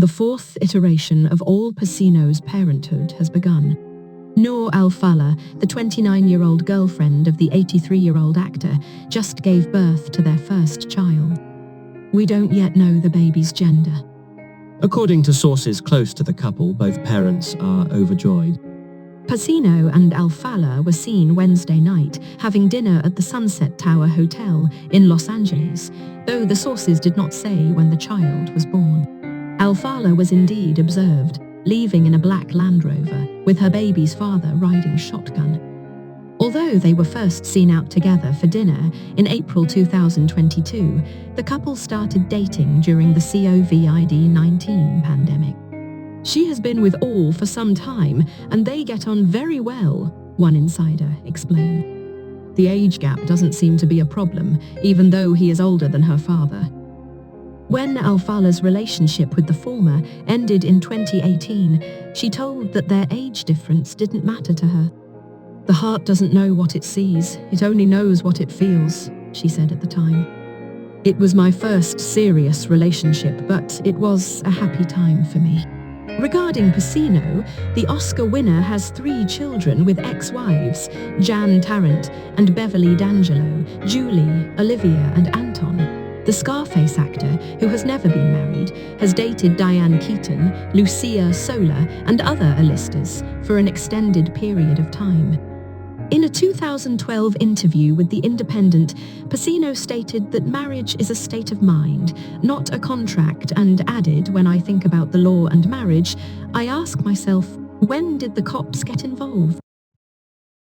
The fourth iteration of all Pacino's parenthood has begun. Noor Alfallah, the 29-year-old girlfriend of the 83-year-old actor, just gave birth to their first child. We don't yet know the baby's gender. According to sources close to the couple, both parents are overjoyed. Pacino and Alfallah were seen Wednesday night having dinner at the Sunset Tower Hotel in Los Angeles, though the sources did not say when the child was born. Alfallah was indeed observed, leaving in a black Land Rover, with her baby's father riding shotgun. Although they were first seen out together for dinner in April 2022, the couple started dating during the COVID-19 pandemic. She has been with All for some time, and they get on very well, one insider explained. The age gap doesn't seem to be a problem, even though he is older than her father. When Alfallah's relationship with the former ended in 2018, she told that their age difference didn't matter to her. "The heart doesn't know what it sees, it only knows what it feels," she said at the time. "It was my first serious relationship, but it was a happy time for me." Regarding Pacino, the Oscar winner has 3 children with ex-wives, Jan Tarrant and Beverly D'Angelo, Julie, Olivia and Anton. The Scarface actor, who has never been married, has dated Diane Keaton, Lucia Sola and other A-listers for an extended period of time. In a 2012 interview with The Independent, Pacino stated that marriage is a state of mind, not a contract, and added, "When I think about the law and marriage, I ask myself, when did the cops get involved?"